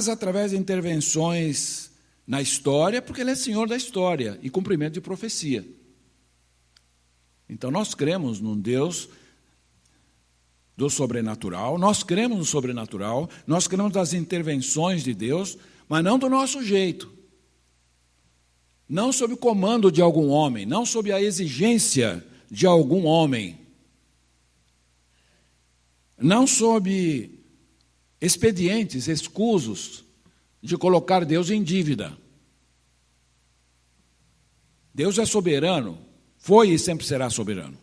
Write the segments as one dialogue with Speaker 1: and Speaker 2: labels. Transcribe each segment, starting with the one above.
Speaker 1: através de intervenções na história, porque ele é senhor da história e cumprimento de profecia. Então nós cremos num Deus do sobrenatural, nós cremos no sobrenatural, nós cremos nas intervenções de Deus, mas não do nosso jeito. Não sob o comando de algum homem, não sob a exigência de algum homem. Não sob expedientes, escusos de colocar Deus em dívida. Deus é soberano, foi e sempre será soberano.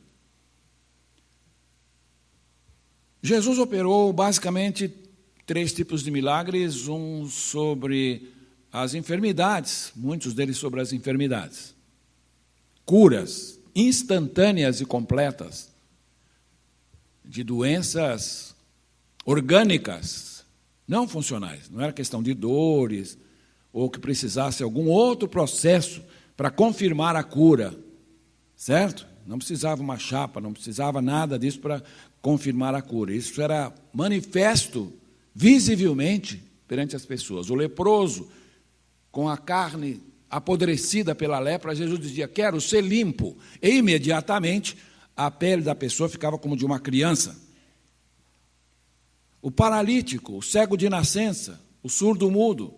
Speaker 1: Jesus operou basicamente 3 tipos de milagres, um sobre as enfermidades, muitos deles sobre as enfermidades. Curas instantâneas e completas de doenças orgânicas, não funcionais. Não era questão de dores ou que precisasse algum outro processo para confirmar a cura, certo? Não precisava uma chapa, não precisava nada disso para confirmar a cura. Isso era manifesto visivelmente perante as pessoas. O leproso, com a carne apodrecida pela lepra, Jesus dizia: quero ser limpo. E imediatamente a pele da pessoa ficava como de uma criança. O paralítico, o cego de nascença, o surdo-mudo,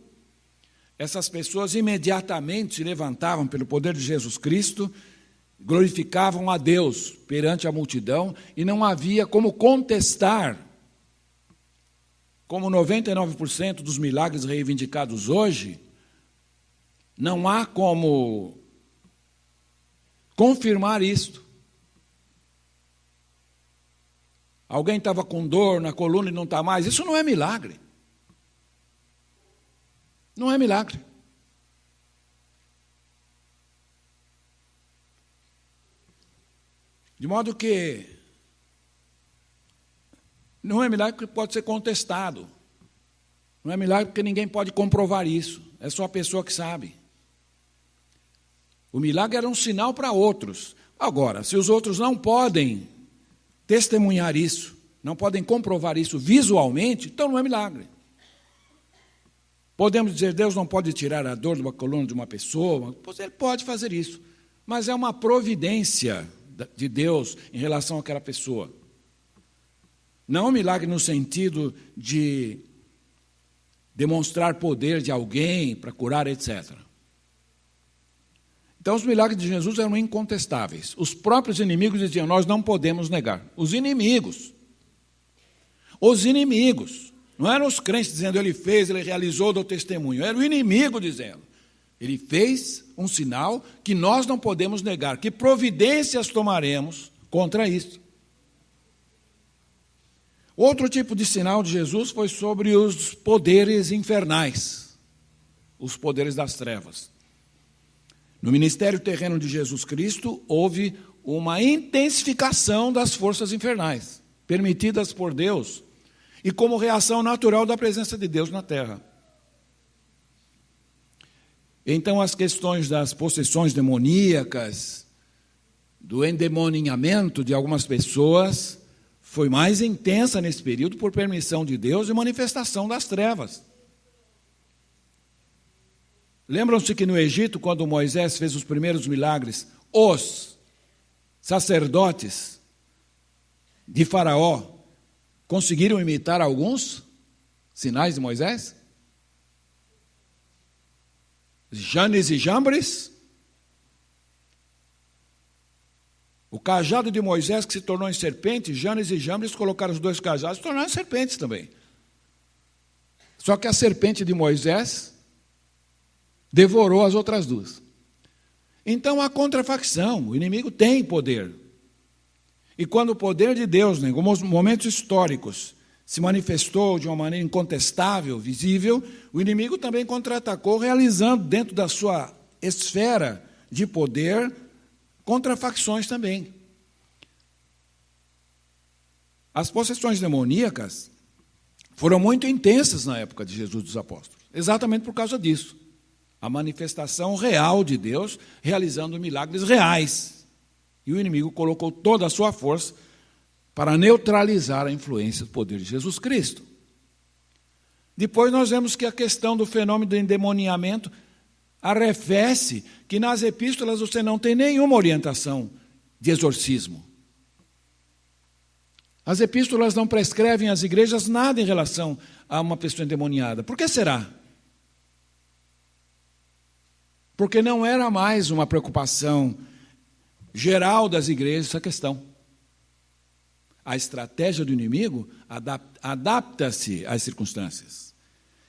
Speaker 1: essas pessoas imediatamente se levantavam pelo poder de Jesus Cristo, glorificavam a Deus perante a multidão, e não havia como contestar, como 99% dos milagres reivindicados hoje, não há como confirmar isto. Alguém estava com dor na coluna e não está mais, isso não é milagre. Não é milagre. De modo que não é milagre porque pode ser contestado. Não é milagre porque ninguém pode comprovar isso. É só a pessoa que sabe. O milagre era um sinal para outros. Agora, se os outros não podem testemunhar isso, não podem comprovar isso visualmente, então não é milagre. Podemos dizer: Deus não pode tirar a dor de uma coluna de uma pessoa. Ele pode fazer isso, mas é uma providência de Deus em relação àquela pessoa. Não um milagre no sentido de demonstrar poder de alguém para curar, etc. Então, os milagres de Jesus eram incontestáveis. Os próprios inimigos diziam: nós não podemos negar. Os inimigos. Não eram os crentes dizendo: ele fez, ele realizou, deu testemunho. Era o inimigo dizendo: ele fez um sinal que nós não podemos negar. Que providências tomaremos contra isso? Outro tipo de sinal de Jesus foi sobre os poderes infernais, os poderes das trevas. No ministério terreno de Jesus Cristo, houve uma intensificação das forças infernais, permitidas por Deus, e como reação natural da presença de Deus na terra. Então, as questões das possessões demoníacas, do endemoninhamento de algumas pessoas, foi mais intensa nesse período por permissão de Deus e manifestação das trevas. Lembram-se que no Egito, quando Moisés fez os primeiros milagres, os sacerdotes de Faraó conseguiram imitar alguns sinais de Moisés? Janes e Jambres, o cajado de Moisés que se tornou em serpente, Janes e Jambres colocaram os 2 cajados e se tornaram serpentes também. Só que a serpente de Moisés devorou as outras 2. Então há contrafacção, o inimigo tem poder. E quando o poder de Deus, em alguns momentos históricos, se manifestou de uma maneira incontestável, visível, o inimigo também contra-atacou, realizando dentro da sua esfera de poder contrafacções também. As possessões demoníacas foram muito intensas na época de Jesus dos apóstolos, exatamente por causa disso. A manifestação real de Deus realizando milagres reais. E o inimigo colocou toda a sua força para neutralizar a influência do poder de Jesus Cristo. Depois nós vemos que a questão do fenômeno do endemoniamento arrefece que nas epístolas você não tem nenhuma orientação de exorcismo. As epístolas não prescrevem às igrejas nada em relação a uma pessoa endemoniada. Por que será? Porque não era mais uma preocupação geral das igrejas essa questão. A estratégia do inimigo adapta-se às circunstâncias.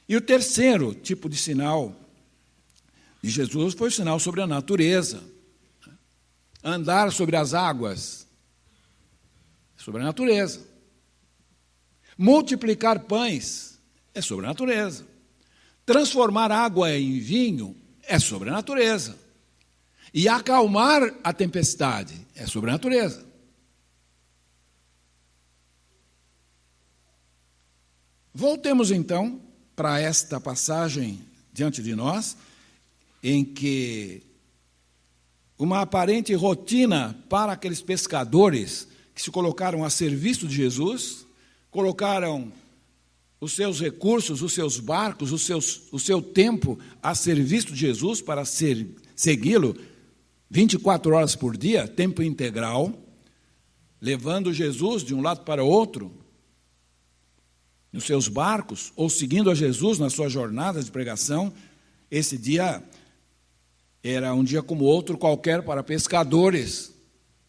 Speaker 1: E o terceiro tipo de sinal de Jesus foi o sinal sobre a natureza. Andar sobre as águas, sobre a natureza. Multiplicar pães é sobre a natureza. Transformar água em vinho é sobre a natureza. E acalmar a tempestade é sobre a natureza. Voltemos então para esta passagem diante de nós, em que uma aparente rotina para aqueles pescadores que se colocaram a serviço de Jesus, colocaram os seus recursos, os seus barcos, o seu tempo a serviço de Jesus para segui-lo 24 horas por dia, tempo integral, levando Jesus de um lado para o outro, nos seus barcos, ou seguindo a Jesus nas suas jornadas de pregação. Esse dia era um dia como outro qualquer para pescadores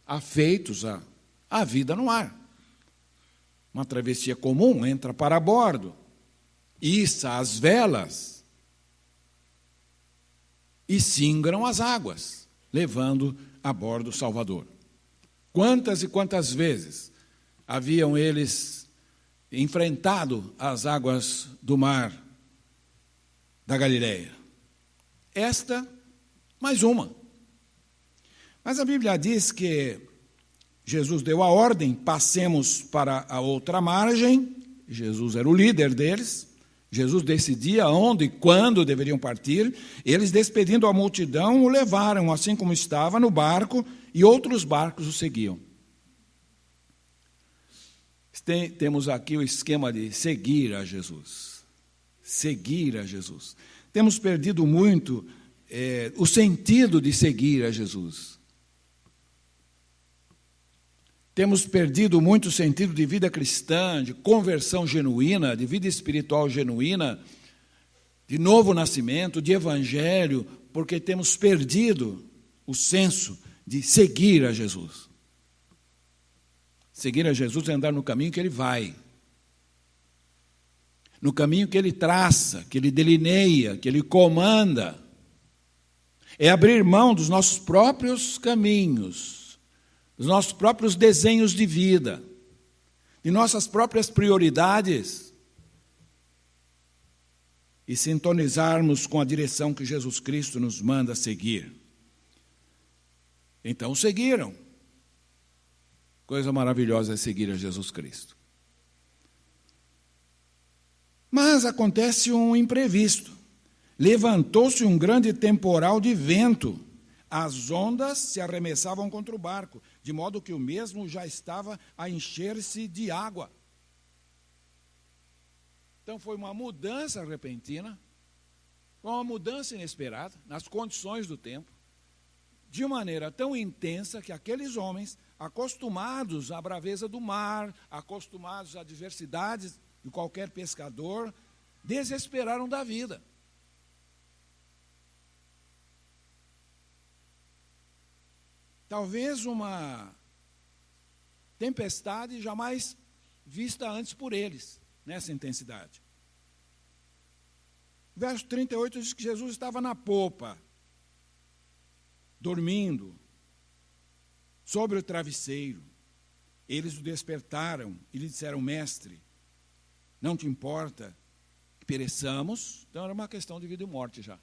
Speaker 1: afeitos à vida no mar. Uma travessia comum, entra para bordo, issa as velas e singram as águas, levando a bordo o Salvador. Quantas e quantas vezes haviam eles enfrentado as águas do mar da Galileia? Esta, mais uma. Mas a Bíblia diz que Jesus deu a ordem, passemos para a outra margem. Jesus era o líder deles. Jesus decidia onde e quando deveriam partir. Eles, despedindo a multidão, o levaram, assim como estava, no barco, e outros barcos o seguiam. Temos aqui o esquema de seguir a Jesus. Seguir a Jesus. Temos perdido muito o sentido de seguir a Jesus. Temos perdido muito o sentido de vida cristã, de conversão genuína, de vida espiritual genuína, de novo nascimento, de evangelho, porque temos perdido o senso de seguir a Jesus. Seguir a Jesus é andar no caminho que Ele vai, no caminho que Ele traça, que Ele delineia, que Ele comanda. É abrir mão dos nossos próprios caminhos, dos nossos próprios desenhos de vida, de nossas próprias prioridades, e sintonizarmos com a direção que Jesus Cristo nos manda seguir. Então seguiram. Coisa maravilhosa é seguir a Jesus Cristo. Mas acontece um imprevisto. Levantou-se um grande temporal de vento. As ondas se arremessavam contra o barco, de modo que o mesmo já estava a encher-se de água. Então foi uma mudança repentina, foi uma mudança inesperada nas condições do tempo, de maneira tão intensa que aqueles homens, acostumados à braveza do mar, acostumados à adversidades de qualquer pescador, desesperaram da vida. Talvez uma tempestade jamais vista antes por eles, nessa intensidade. Verso 38 diz que Jesus estava na popa, dormindo, sobre o travesseiro. Eles o despertaram e lhe disseram: mestre, não te importa que pereçamos? Então era uma questão de vida e morte já.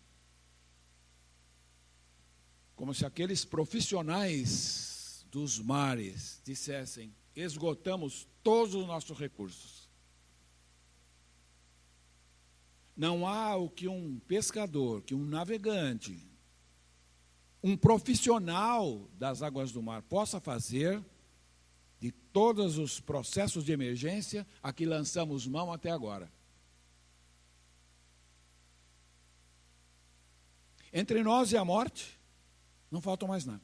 Speaker 1: Como se aqueles profissionais dos mares dissessem: esgotamos todos os nossos recursos. Não há o que um pescador, que um navegante, um profissional das águas do mar possa fazer de todos os processos de emergência a que lançamos mão até agora. Entre nós e a morte, não falta mais nada.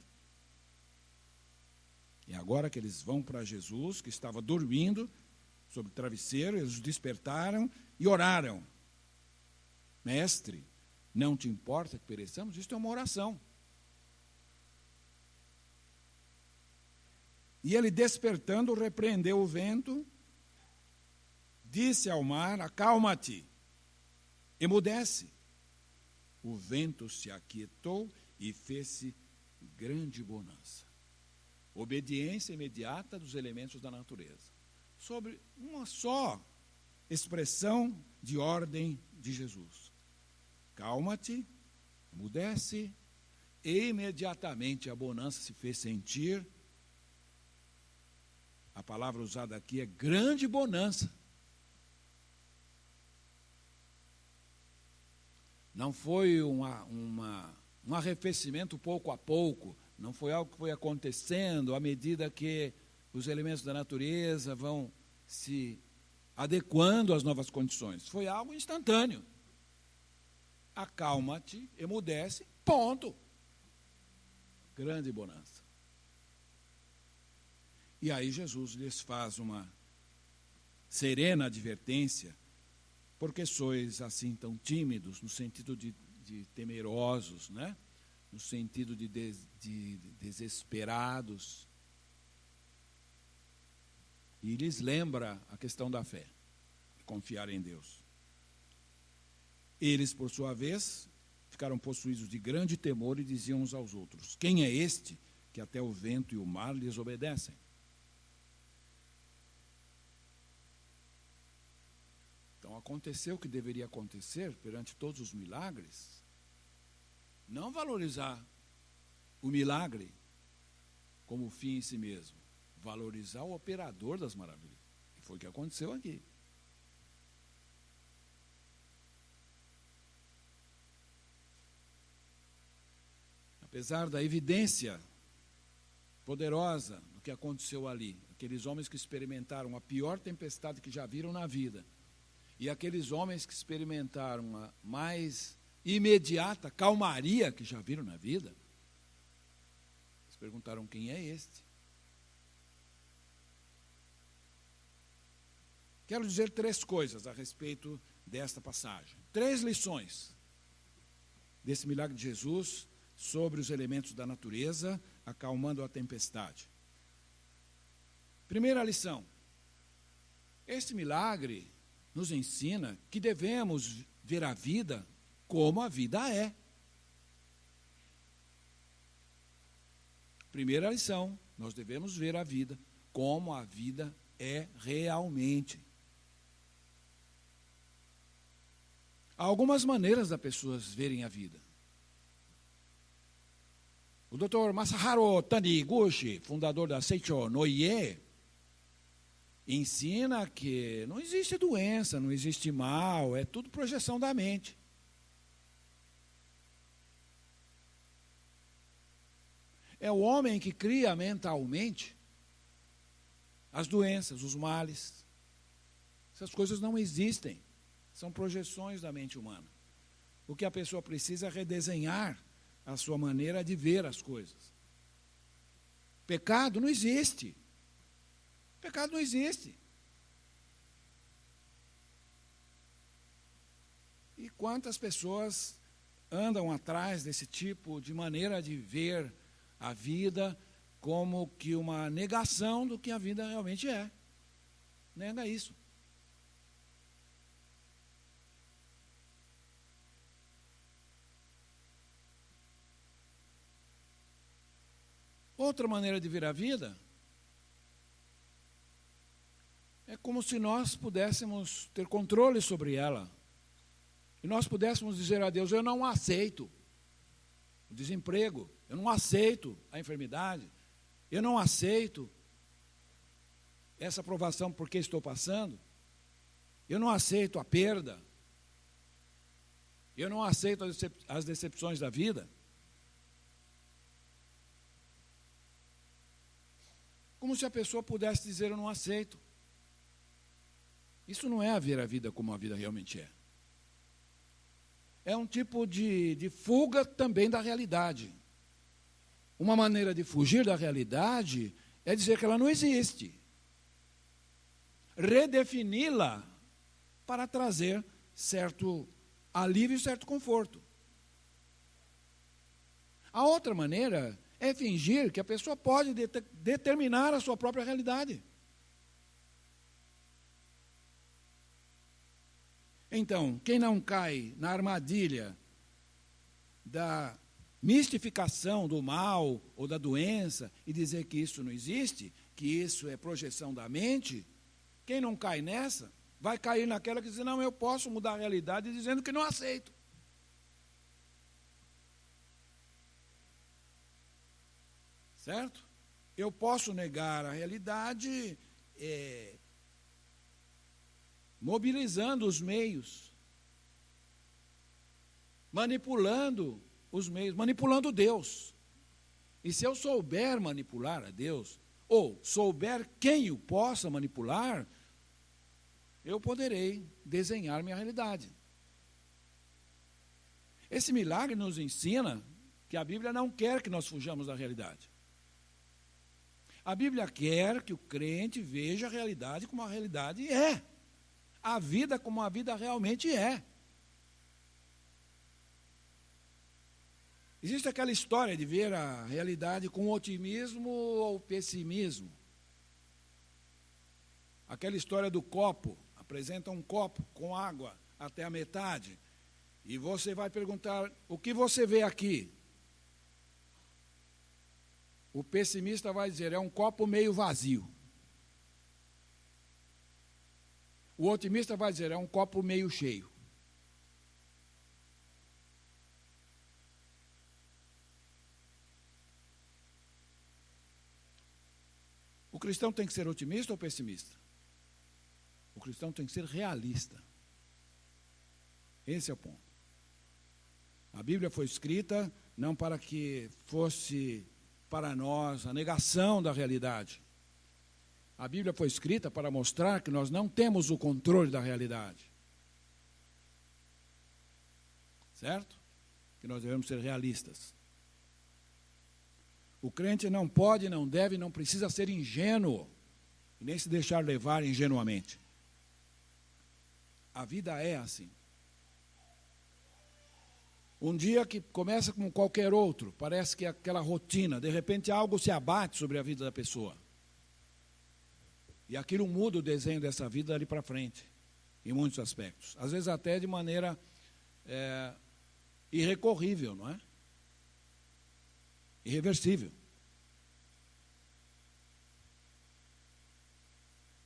Speaker 1: E agora que eles vão para Jesus, que estava dormindo sobre o travesseiro, eles o despertaram e oraram. Mestre, não te importa que pereçamos? Isto é uma oração. E ele, despertando, repreendeu o vento, disse ao mar: acalma-te, emudece. O vento se aquietou e fez-se grande bonança. Obediência imediata dos elementos da natureza. Sobre uma só expressão de ordem de Jesus. Calma-te, emudece, e imediatamente a bonança se fez sentir. A palavra usada aqui é grande bonança. Não foi um arrefecimento pouco a pouco, não foi algo que foi acontecendo à medida que os elementos da natureza vão se adequando às novas condições. Foi algo instantâneo. Acalma-te, emudece, ponto. Grande bonança. E aí Jesus lhes faz uma serena advertência: porque sois assim tão tímidos, no sentido de temerosos, né? No sentido de desesperados. E lhes lembra a questão da fé, de confiar em Deus. Eles, por sua vez, ficaram possuídos de grande temor e diziam uns aos outros: quem é este que até o vento e o mar lhes obedecem? Então aconteceu o que deveria acontecer perante todos os milagres. Não valorizar o milagre como fim em si mesmo. Valorizar o operador das maravilhas. E foi o que aconteceu aqui. Apesar da evidência poderosa do que aconteceu ali, aqueles homens que experimentaram a pior tempestade que já viram na vida, e aqueles homens que experimentaram a mais imediata calmaria que já viram na vida, eles perguntaram: quem é este? Quero dizer 3 coisas a respeito desta passagem. 3 lições desse milagre de Jesus sobre os elementos da natureza, acalmando a tempestade. Primeira lição: este milagre nos ensina que devemos ver a vida como a vida é. Primeira lição: nós devemos ver a vida como a vida é realmente. Há algumas maneiras das pessoas verem a vida. O Dr. Masaharu Taniguchi, fundador da Seicho Noie, ensina que não existe doença, não existe mal, é tudo projeção da mente. É o homem que cria mentalmente as doenças, os males. Essas coisas não existem, são projeções da mente humana. O que a pessoa precisa é redesenhar a sua maneira de ver as coisas. Pecado não existe. Pecado não existe. E quantas pessoas andam atrás desse tipo de maneira de ver a vida como que uma negação do que a vida realmente é. Nega isso. Outra maneira de ver a vida é como se nós pudéssemos ter controle sobre ela. E nós pudéssemos dizer a Deus: eu não aceito o desemprego, eu não aceito a enfermidade, eu não aceito essa provação porque estou passando, eu não aceito a perda, eu não aceito as decepções da vida. Como se a pessoa pudesse dizer: eu não aceito. Isso não é ver a vida como a vida realmente é. é um tipo de fuga também da realidade. Uma maneira de fugir da realidade é dizer que ela não existe. Redefini-la para trazer certo alívio e certo conforto. A outra maneira é fingir que a pessoa pode determinar a sua própria realidade. Então, quem não cai na armadilha da mistificação do mal ou da doença e dizer que isso não existe, que isso é projeção da mente, quem não cai nessa, vai cair naquela que diz, não, eu posso mudar a realidade dizendo que não aceito. Certo? Eu posso negar a realidade mobilizando os meios, manipulando os meios, manipulando Deus. E se eu souber manipular a Deus, ou souber quem o possa manipular, eu poderei desenhar minha realidade. Esse milagre nos ensina que a Bíblia não quer que nós fujamos da realidade. A Bíblia quer que o crente veja a realidade como a realidade é. A vida como a vida realmente é. Existe aquela história de ver a realidade com otimismo ou pessimismo. Aquela história do copo. Apresenta um copo com água até a metade. E você vai perguntar, o que você vê aqui? O pessimista vai dizer, é um copo meio vazio. O otimista vai dizer, é um copo meio cheio. O cristão tem que ser otimista ou pessimista? O cristão tem que ser realista. Esse é o ponto. A Bíblia foi escrita não para que fosse para nós a negação da realidade. A Bíblia foi escrita para mostrar que nós não temos o controle da realidade. Certo? Que nós devemos ser realistas. O crente não pode, não deve, não precisa ser ingênuo, e nem se deixar levar ingenuamente. A vida é assim. Um dia que começa como qualquer outro, parece que é aquela rotina, de repente algo se abate sobre a vida da pessoa. E aquilo muda o desenho dessa vida dali para frente, em muitos aspectos. Às vezes até de maneira irrecorrível, não é? Irreversível.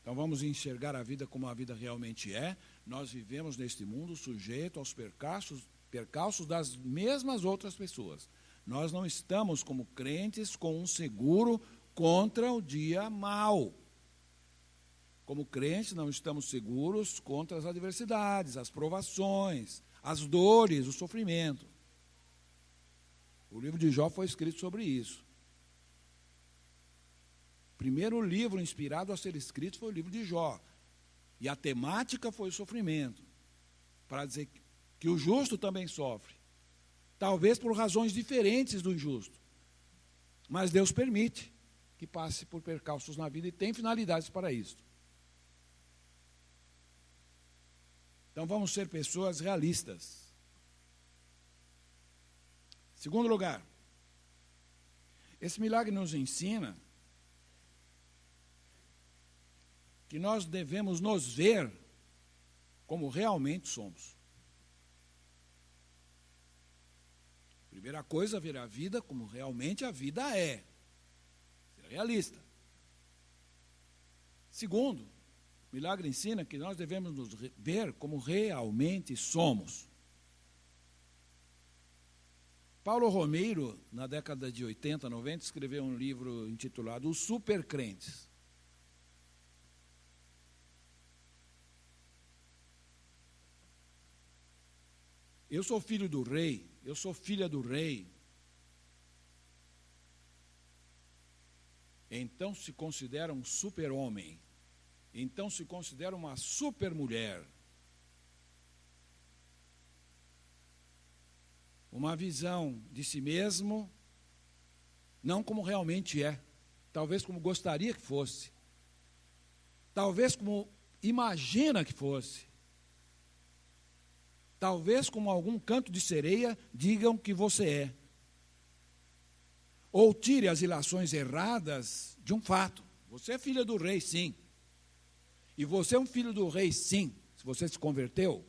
Speaker 1: Então vamos enxergar a vida como a vida realmente é. Nós vivemos neste mundo sujeito aos percalços das mesmas outras pessoas. Nós não estamos como crentes com um seguro contra o dia mau. Como crentes não estamos seguros contra as adversidades, as provações, as dores, o sofrimento. O livro de Jó foi escrito sobre isso. O primeiro livro inspirado a ser escrito foi o livro de Jó. E a temática foi o sofrimento. Para dizer que o justo também sofre. Talvez por razões diferentes do injusto. Mas Deus permite que passe por percalços na vida e tem finalidades para isso. Então vamos ser pessoas realistas. Segundo lugar, esse milagre nos ensina que nós devemos nos ver como realmente somos. Primeira coisa, ver a vida como realmente a vida é. Ser realista. Segundo, o milagre ensina que nós devemos nos ver como realmente somos. Paulo Romeiro, na década de 80, 90, escreveu um livro intitulado Os Supercrentes. Eu sou filho do rei, eu sou filha do rei. Então se considera um super-homem. Então se considera uma super-mulher. uma visão de si mesmo, não como realmente é, talvez como gostaria que fosse, talvez como imagina que fosse, talvez como algum canto de sereia digam que você é. Ou tire as ilações erradas de um fato. Você é filha do rei, sim. E você é um filho do rei, sim, se você se converteu,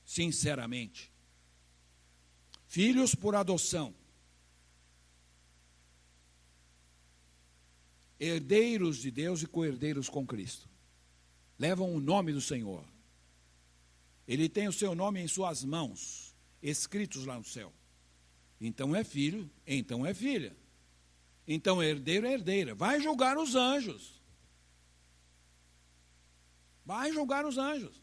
Speaker 1: sinceramente. Filhos por adoção. Herdeiros de Deus e co-herdeiros com Cristo. Levam o nome do Senhor. Ele tem o seu nome em suas mãos, escritos lá no céu. Então é filho, então é filha. Então herdeiro é herdeira. Vai julgar os anjos. Vai julgar os anjos.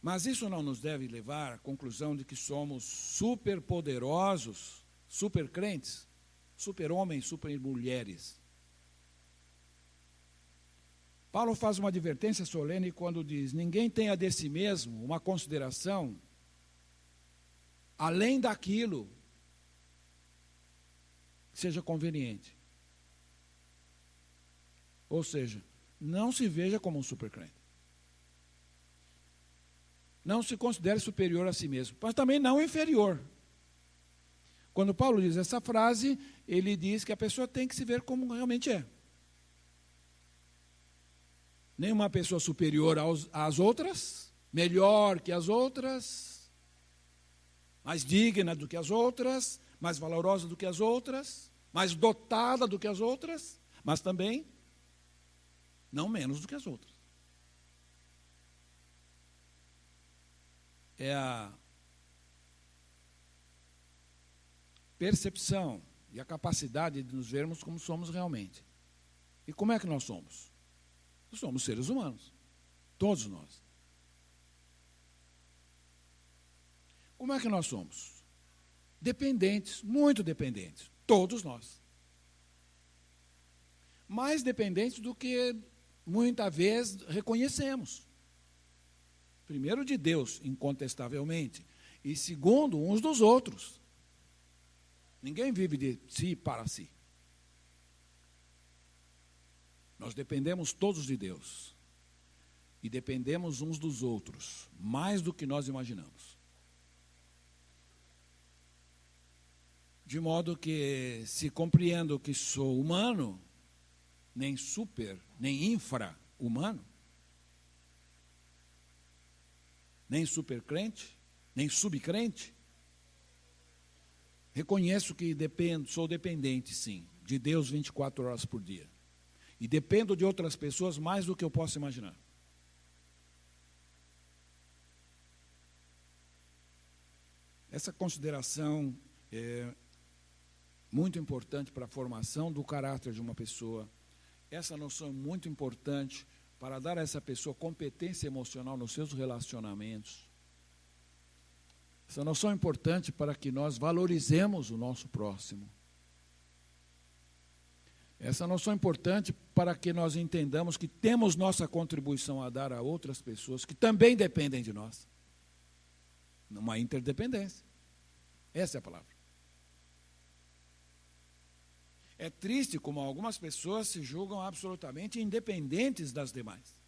Speaker 1: Mas isso não nos deve levar à conclusão de que somos superpoderosos, supercrentes, super-homens, super-mulheres. Paulo faz uma advertência solene quando diz: ninguém tenha de si mesmo uma consideração além daquilo que seja conveniente. Ou seja, não se veja como um supercrente. Não se considere superior a si mesmo, mas também não inferior. Quando Paulo diz essa frase, ele diz que a pessoa tem que se ver como realmente é. Nenhuma pessoa superior às outras, melhor que as outras, mais digna do que as outras, mais valorosa do que as outras, mais dotada do que as outras, mas também não menos do que as outras. É a percepção e a capacidade de nos vermos como somos realmente. E como é que nós somos? Nós somos seres humanos, todos nós. Como é que nós somos? Dependentes, muito dependentes, todos nós. Mais dependentes do que muitas vezes reconhecemos. Primeiro de Deus, incontestavelmente, e segundo, uns dos outros. Ninguém vive de si para si. Nós dependemos todos de Deus. E dependemos uns dos outros, mais do que nós imaginamos. De modo que, se compreendo que sou humano, nem super, nem infra-humano, nem supercrente, nem subcrente, reconheço que sou dependente, sim, de Deus 24 horas por dia. E dependo de outras pessoas mais do que eu posso imaginar. Essa consideração é muito importante para a formação do caráter de uma pessoa. Essa noção é muito importante para dar a essa pessoa competência emocional nos seus relacionamentos. Essa noção é importante para que nós valorizemos o nosso próximo. Essa noção é importante para que nós entendamos que temos nossa contribuição a dar a outras pessoas que também dependem de nós. Numa interdependência. Essa é a palavra. É triste como algumas pessoas se julgam absolutamente independentes das demais.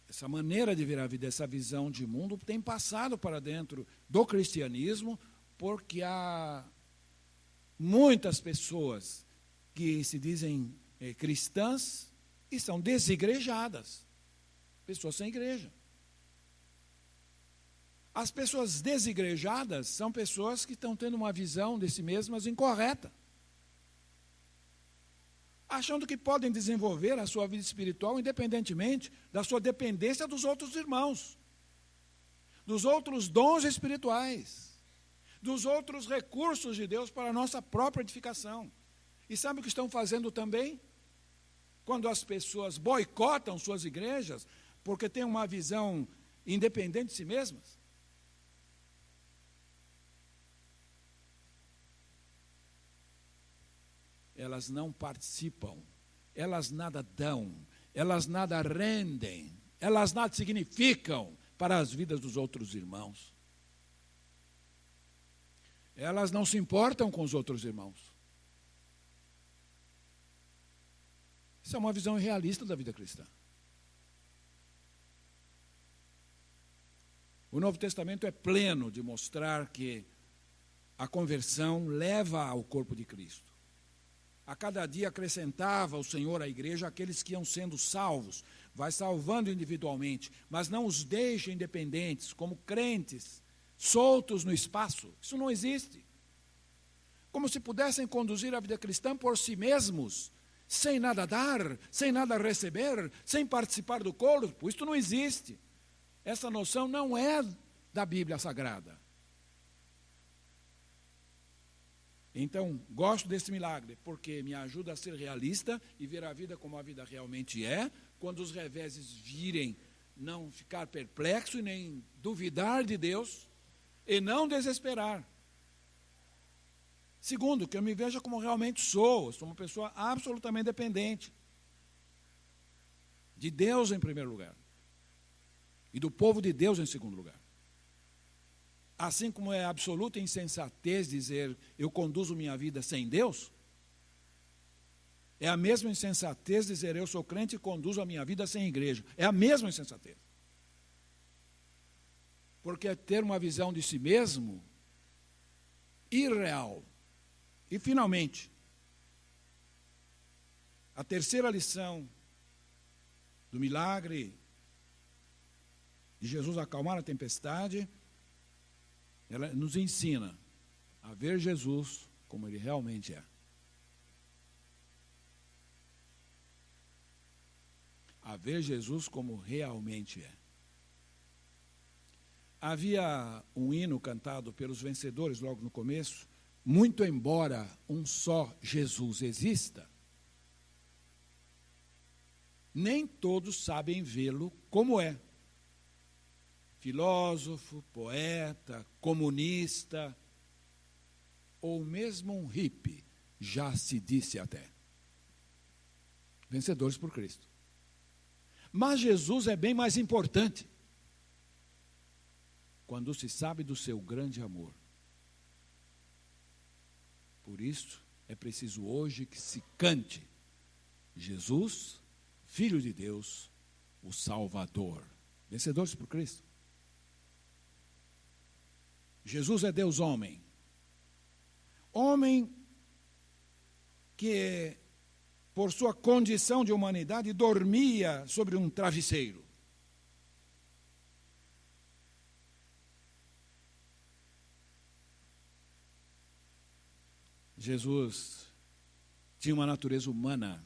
Speaker 1: Essa maneira de ver a vida, essa visão de mundo, tem passado para dentro do cristianismo, porque há muitas pessoas que se dizem cristãs e são desigrejadas, pessoas sem igreja. As pessoas desigrejadas são pessoas que estão tendo uma visão de si mesmas incorreta, achando que podem desenvolver a sua vida espiritual independentemente da sua dependência dos outros irmãos, dos outros dons espirituais, dos outros recursos de Deus para a nossa própria edificação. E sabe o que estão fazendo também? Quando as pessoas boicotam suas igrejas, porque têm uma visão independente de si mesmas, elas não participam, elas nada dão, elas nada rendem, elas nada significam para as vidas dos outros irmãos. Elas não se importam com os outros irmãos. Isso é uma visão irrealista da vida cristã. O Novo Testamento é pleno de mostrar que a conversão leva ao corpo de Cristo. A cada dia acrescentava o Senhor à igreja aqueles que iam sendo salvos. Vai salvando individualmente, mas não os deixa independentes, como crentes, soltos no espaço. Isso não existe. Como se pudessem conduzir a vida cristã por si mesmos, sem nada dar, sem nada receber, sem participar do corpo. Isso não existe. Essa noção não é da Bíblia Sagrada. Então, gosto desse milagre, porque me ajuda a ser realista e ver a vida como a vida realmente é. Quando os reveses virem, não ficar perplexo e nem duvidar de Deus e não desesperar. Segundo, que eu me veja como realmente sou uma pessoa absolutamente dependente de Deus em primeiro lugar e do povo de Deus em segundo lugar. Assim como é absoluta insensatez dizer eu conduzo minha vida sem Deus, é a mesma insensatez dizer eu sou crente e conduzo a minha vida sem igreja. É a mesma insensatez. Porque é ter uma visão de si mesmo irreal. E finalmente, a terceira lição do milagre de Jesus acalmar a tempestade, ela nos ensina a ver Jesus como ele realmente é. A ver Jesus como realmente é. Havia um hino cantado pelos vencedores logo no começo, muito embora um só Jesus exista, nem todos sabem vê-lo como é. Filósofo, poeta, comunista, ou mesmo um hippie, já se disse até. Vencedores por Cristo. Mas Jesus é bem mais importante quando se sabe do seu grande amor. Por isso, é preciso hoje que se cante Jesus, Filho de Deus, o Salvador. Vencedores por Cristo. Jesus é Deus homem. Homem que, por sua condição de humanidade, dormia sobre um travesseiro. Jesus tinha uma natureza humana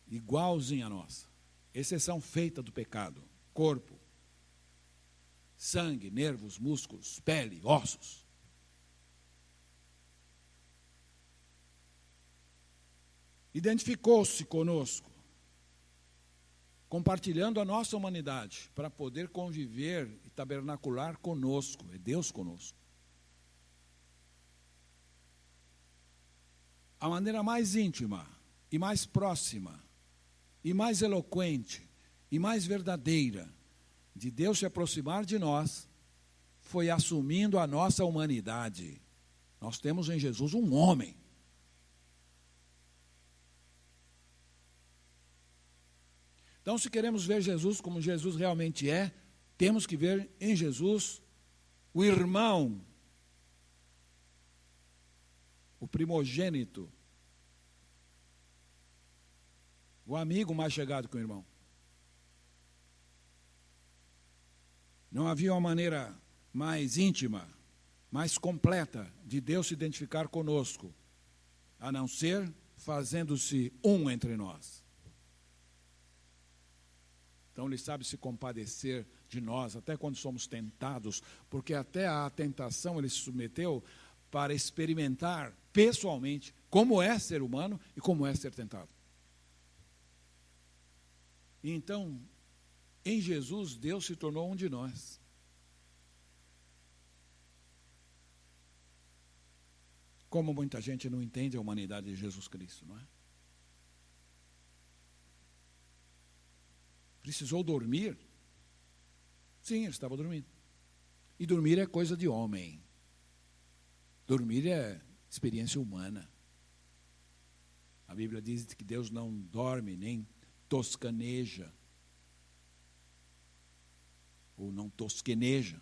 Speaker 1: igualzinha à nossa, exceção feita do pecado, corpo, sangue, nervos, músculos, pele, ossos. Identificou-se conosco, compartilhando a nossa humanidade, para poder conviver e tabernacular conosco, é Deus conosco. A maneira mais íntima e mais próxima e mais eloquente e mais verdadeira de Deus se aproximar de nós foi assumindo a nossa humanidade. Nós temos em Jesus um homem. Então, se queremos ver Jesus como Jesus realmente é, temos que ver em Jesus o irmão, o primogênito, o amigo mais chegado que o irmão. Não havia uma maneira mais íntima, mais completa de Deus se identificar conosco, a não ser fazendo-se um entre nós. Então ele sabe se compadecer de nós, até quando somos tentados, porque até à tentação ele se submeteu para experimentar pessoalmente como é ser humano e como é ser tentado. E então, em Jesus, Deus se tornou um de nós. Como muita gente não entende a humanidade de Jesus Cristo, não é? Precisou dormir? Sim, ele estava dormindo. E dormir é coisa de homem. Dormir é experiência humana. A Bíblia diz que Deus não dorme nem toscaneja. Ou não tosqueneja.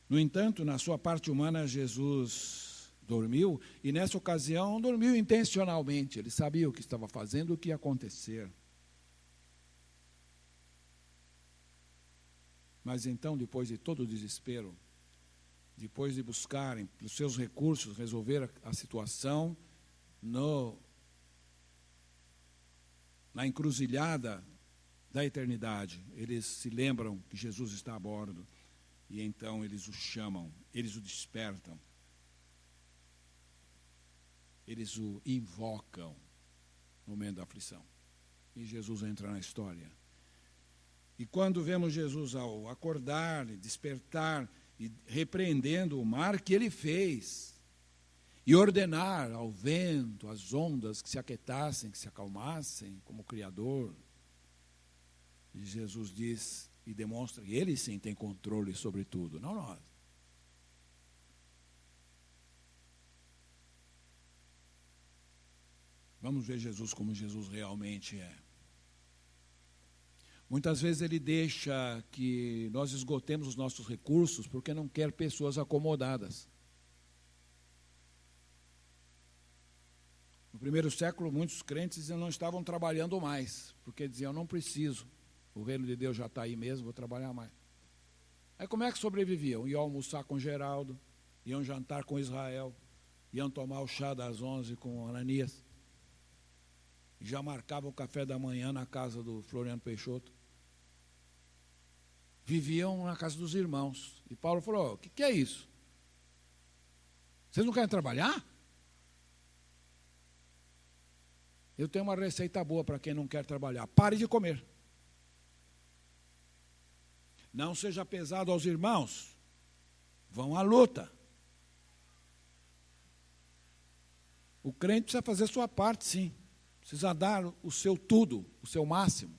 Speaker 1: No entanto, na sua parte humana, Jesus dormiu, e nessa ocasião dormiu intencionalmente. Ele sabia o que estava fazendo, o que ia acontecer. Mas então, depois de todo o desespero, depois de buscarem, pelos seus recursos, resolver a situação, na encruzilhada da eternidade, eles se lembram que Jesus está a bordo, e então eles o chamam, eles o despertam, eles o invocam no momento da aflição. E Jesus entra na história. E quando vemos Jesus ao acordar, despertar, e repreendendo o mar, que ele fez, e ordenar ao vento, às ondas, que se aquietassem, que se acalmassem, como Criador. E Jesus diz e demonstra que ele sim tem controle sobre tudo, não nós. Vamos ver Jesus como Jesus realmente é. Muitas vezes ele deixa que nós esgotemos os nossos recursos porque não quer pessoas acomodadas. No primeiro século, muitos crentes não estavam trabalhando mais, porque diziam, não preciso, o reino de Deus já está aí mesmo, vou trabalhar mais. Aí como é que sobreviviam? Iam almoçar com Geraldo, iam jantar com Israel, iam tomar o chá das 11 com Ananias, já marcavam o café da manhã na casa do Floriano Peixoto. Viviam na casa dos irmãos. E Paulo falou, o que é isso? Vocês não querem trabalhar? Eu tenho uma receita boa para quem não quer trabalhar. Pare de comer. Não seja pesado aos irmãos. Vão à luta. O crente precisa fazer sua parte, sim. Precisa dar o seu tudo, o seu máximo.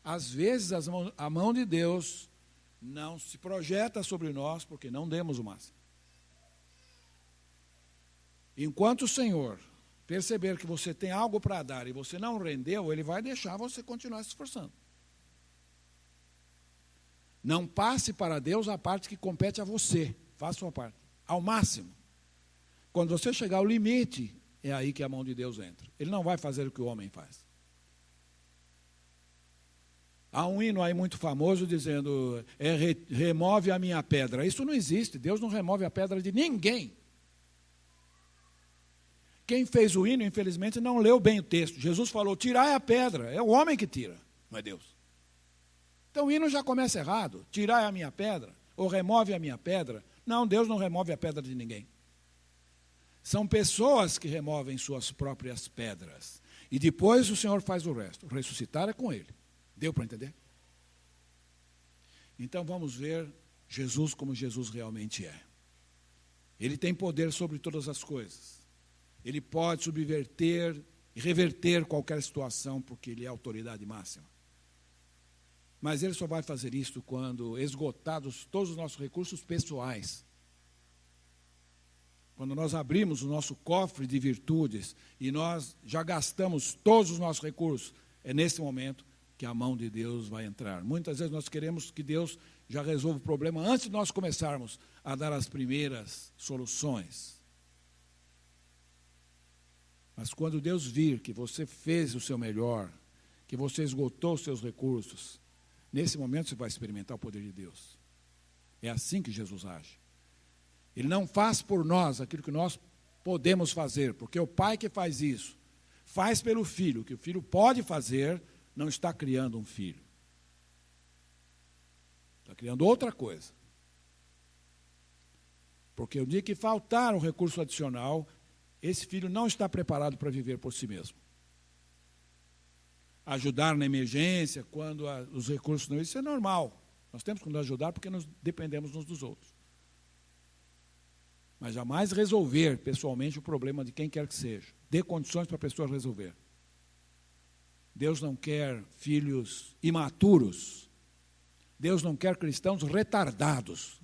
Speaker 1: Às vezes, a mão de Deus não se projeta sobre nós, porque não demos o máximo. Enquanto o Senhor perceber que você tem algo para dar e você não rendeu, Ele vai deixar você continuar se esforçando. Não passe para Deus a parte que compete a você. Faça a sua parte, ao máximo. Quando você chegar ao limite, é aí que a mão de Deus entra. Ele não vai fazer o que o homem faz. Há um hino aí muito famoso dizendo, remove a minha pedra. Isso não existe, Deus não remove a pedra de ninguém. Quem fez o hino, infelizmente, não leu bem o texto. Jesus falou, tirai a pedra, é o homem que tira, não é Deus. Então o hino já começa errado, tirai a minha pedra, ou remove a minha pedra. Não, Deus não remove a pedra de ninguém. São pessoas que removem suas próprias pedras. E depois o Senhor faz o resto. Ressuscitar é com Ele. Deu para entender? Então vamos ver Jesus como Jesus realmente é. Ele tem poder sobre todas as coisas. Ele pode subverter e reverter qualquer situação, porque Ele é a autoridade máxima. Mas Ele só vai fazer isso quando esgotados todos os nossos recursos pessoais. Quando nós abrimos o nosso cofre de virtudes e nós já gastamos todos os nossos recursos, é nesse momento que a mão de Deus vai entrar. Muitas vezes nós queremos que Deus já resolva o problema antes de nós começarmos a dar as primeiras soluções. Mas quando Deus vir que você fez o seu melhor, que você esgotou os seus recursos, nesse momento você vai experimentar o poder de Deus. É assim que Jesus age. Ele não faz por nós aquilo que nós podemos fazer, porque o Pai que faz isso, faz pelo Filho, o que o Filho pode fazer, não está criando um filho. Está criando outra coisa. Porque o dia que faltar um recurso adicional, esse filho não está preparado para viver por si mesmo. Ajudar na emergência, quando os recursos não... Isso é normal. Nós temos que nos ajudar porque nós dependemos uns dos outros. Mas jamais resolver pessoalmente o problema de quem quer que seja. Dê condições para a pessoa resolver. Deus não quer filhos imaturos. Deus não quer cristãos retardados.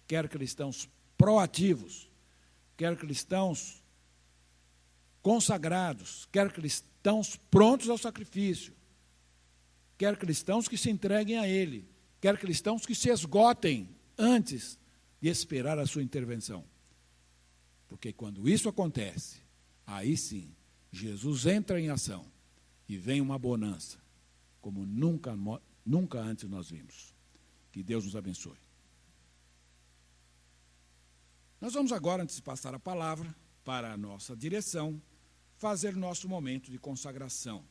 Speaker 1: Quer cristãos proativos. Quer cristãos consagrados. Quer cristãos prontos ao sacrifício. Quer cristãos que se entreguem a Ele. Quer cristãos que se esgotem antes de esperar a sua intervenção. Porque quando isso acontece, aí sim, Jesus entra em ação e vem uma bonança, como nunca antes nós vimos. Que Deus nos abençoe. Nós vamos agora, antes de passar a palavra para a nossa direção, fazer nosso momento de consagração.